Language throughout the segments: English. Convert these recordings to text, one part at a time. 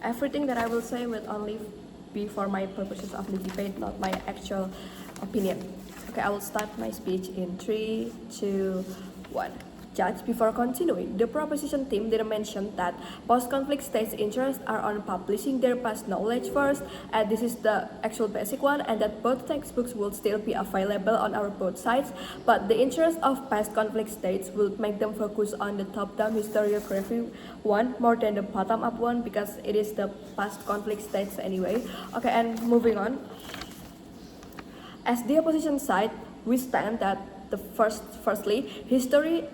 everything that I will say will only be for my purposes of the debate, not my actual opinion. Okay, I will start my speech in 3, 2, 1. Judge, before continuing, the proposition team did mention that post-conflict states' interests are on publishing their past knowledge first, and this is the actual basic one, and that both textbooks will still be available on our both sides, but the interest of past conflict states will make them focus on the top-down historiography one more than the bottom-up one, because it is the past conflict states anyway. Okay, and moving on. As the opposition side, we stand that firstly, history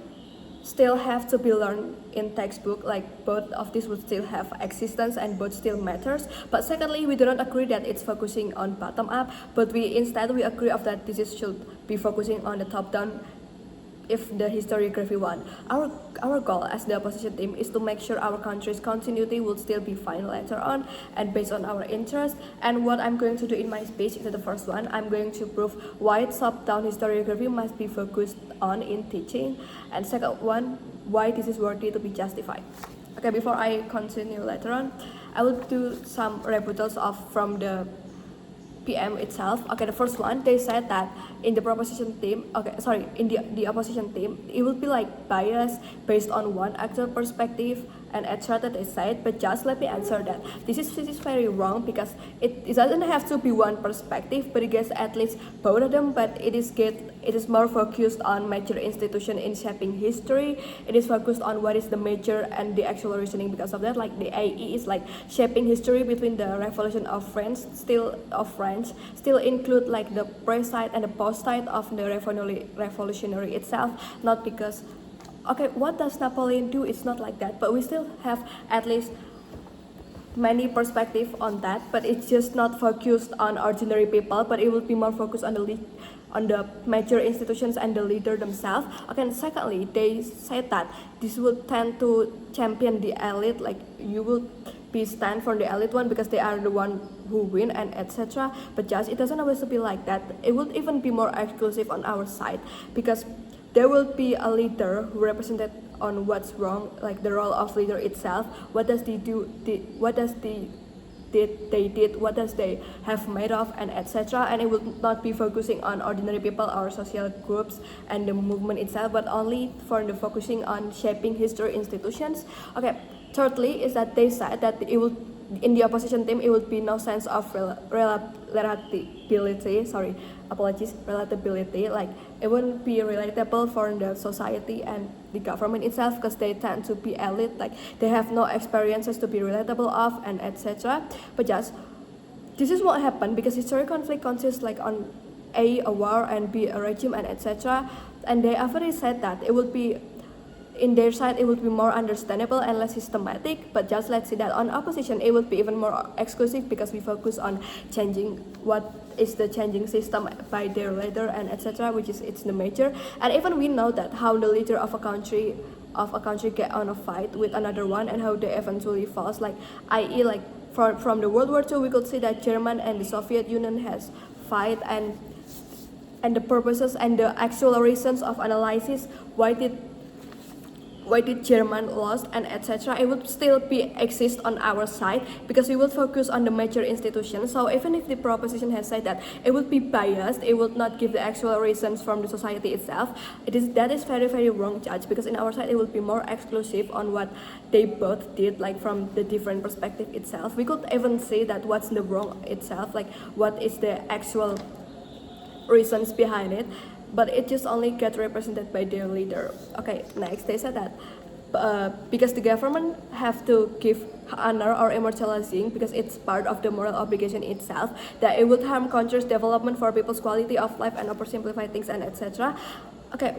still have to be learned in textbook, like both of these would still have existence and both still matters. But secondly, we do not agree that it's focusing on bottom up, but we agree of that this should be focusing on the top down if the historiography one. Our goal as the opposition team is to make sure our country's continuity will still be fine later on and based on our interest. And what I'm going to do in my speech is the first one, I'm going to prove why top-down historiography must be focused on in teaching, and second one, why this is worthy to be justified. Okay, before I continue later on, I will do some rebuttals from the PM itself. Okay, the first one, they said that in the proposition team, in the opposition team, it will be like biased based on one actor perspective and etc. that they said. But just let me answer that. This is very wrong, because it doesn't have to be one perspective, but it gets at least both of them. But it is more focused on major institution in shaping history. It is focused on what is the major and the actual reasoning. Because of that, like the AE is like shaping history between the revolution of France, still include like the pre side and the post side of the revolutionary itself, not because okay, what does Napoleon do? It's not like that, but we still have at least many perspective on that, but it's just not focused on ordinary people, but it will be more focused on the major institutions and the leader themselves. Okay, and secondly, they said that this would tend to champion the elite, like you will be stand for the elite one because they are the one who win and etc. But just it doesn't always be like that. It would even be more exclusive on our side, because there will be a leader who represented on what's wrong, like the role of leader itself. What does they do? What does they have made of and etc. And it will not be focusing on ordinary people or social groups and the movement itself, but only for the focusing on shaping history institutions. Okay, thirdly is that they said that it will, in the opposition team, it would be no sense of relatability, like it wouldn't be relatable for the society and the government itself, because they tend to be elite, like they have no experiences to be relatable of and etc. But just this is what happened, because historic conflict consists like on A, a war, and B, a regime and etc. And they already said that it would be in their side, it would be more understandable and less systematic. But just let's see that on opposition, it would be even more exclusive, because we focus on changing what is the changing system by their leader and etc., which is it's the major. And even we know that how the leader of a country get on a fight with another one, and how they eventually falls, like i.e. like from the World War II, we could see that German and the Soviet Union has fight, and the purposes and the actual reasons of analysis why did German lost and etc. It would still be exist on our side, because we will focus on the major institutions. So even if the proposition has said that it would be biased, it would not give the actual reasons from the society itself, that is very very wrong, judge, because in our side it would be more exclusive on what they both did, like from the different perspective itself. We could even say that what's the wrong itself, like what is the actual reasons behind it, but it just only get represented by their leader. Okay, next they said that because the government have to give honor or immortalizing, because it's part of the moral obligation itself, that it would harm country's development for people's quality of life and oversimplify things and etc. Okay,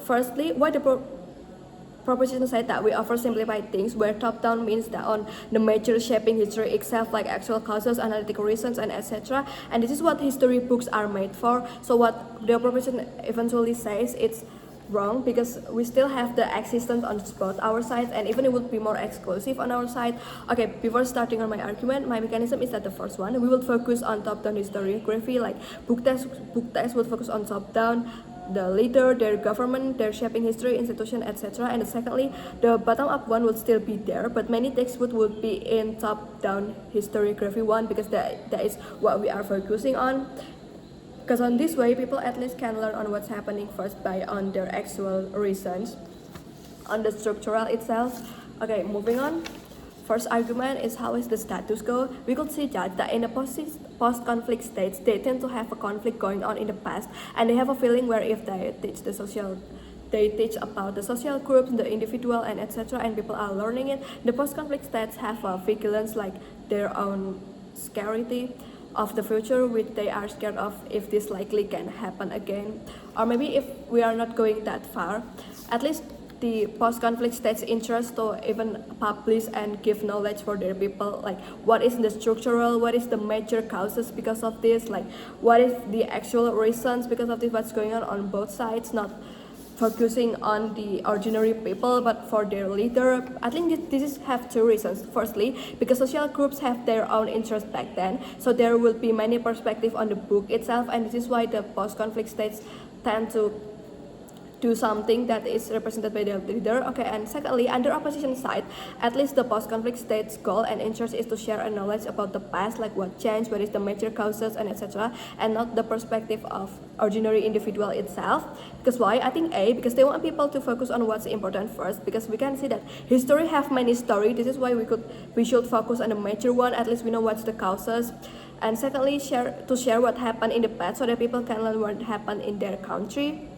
firstly, why the proposition said that we oversimplify things, where top-down means that on the major shaping history itself, like actual causes, analytical reasons, and etc. And this is what history books are made for. So what the proposition eventually says, it's wrong, because we still have the existence on both our sides, and even it would be more exclusive on our side. Okay, before starting on my argument, my mechanism is that the first one, we will focus on top-down historiography, like book test would focus on top-down, the leader, their government, their shaping history, institution, etc. And secondly, the bottom-up one would still be there, but many textbooks would be in top-down historiography one, because that is what we are focusing on. Because on this way, people at least can learn on what's happening first by on their actual reasons, on the structural itself. Okay, moving on. First argument is how is the status quo. We could see that in the post-conflict states, they tend to have a conflict going on in the past, and they have a feeling where if they teach about the social groups, the individual, and etc., and people are learning it. The post-conflict states have a vigilance, like their own scarcity of the future, which they are scared of if this likely can happen again. Or maybe if we are not going that far, at least the post-conflict states' interest to even publish and give knowledge for their people, like what is the structural, what is the major causes because of this, like what is the actual reasons because of this, what's going on both sides, not focusing on the ordinary people but for their leader. I think this have two reasons. Firstly, because social groups have their own interest back then, so there will be many perspectives on the book itself, and this is why the post-conflict states tend to do something that is represented by the leader. Okay, and secondly, under opposition side, at least the post-conflict state's goal and interest is to share a knowledge about the past, like what changed, what is the major causes, and etc., and not the perspective of ordinary individual itself. Because why? I think because they want people to focus on what's important first, because we can see that history have many stories. This is why we should focus on the major one, at least we know what's the causes. And secondly, share what happened in the past so that people can learn what happened in their country.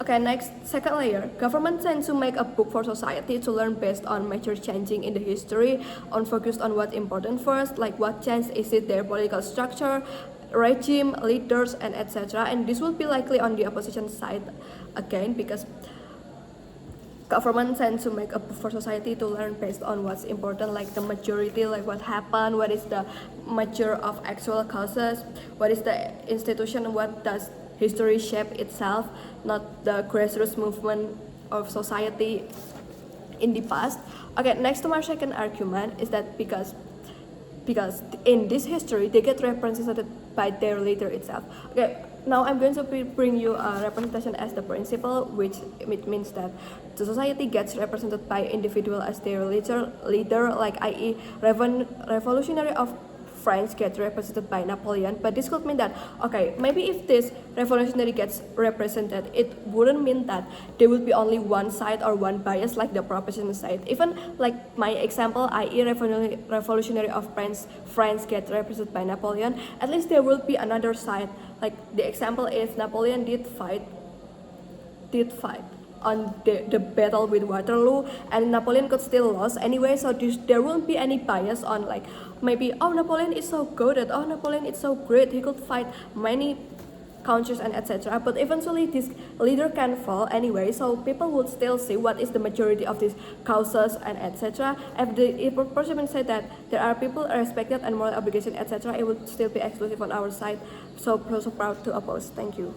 Okay, next, second layer. Government tends to make a book for society to learn based on major changing in the history, on focused on what's important first, like what changed, is it their political structure, regime, leaders, and etc. And this will be likely on the opposition side again, because government tends to make a book for society to learn based on what's important, like the majority, like what happened, what is the major of actual causes, what is the institution, what does history shape itself, not the grassroots movement of society in the past. Okay, next to my second argument is that because in this history they get represented by their leader itself. Okay, now I'm going to bring you a representation as the principle, which it means that the society gets represented by individual as their leader, like i.e. revolutionary of France gets represented by Napoleon. But this could mean that, okay, maybe if this revolutionary gets represented, it wouldn't mean that there will be only one side or one bias like the proposition side. Even like my example, i.e. revolutionary of France gets represented by Napoleon, at least there will be another side. Like the example is Napoleon did fight on the battle with Waterloo, and Napoleon could still lose anyway, so there won't be any bias on like maybe, oh, Napoleon is so good, oh, Napoleon is so great, he could fight many countries and etc. But eventually this leader can fall anyway, so people would still see what is the majority of these causes and etc. If a person said that there are people respected and moral obligation etc., it would still be exclusive on our side. So proud to oppose. Thank you.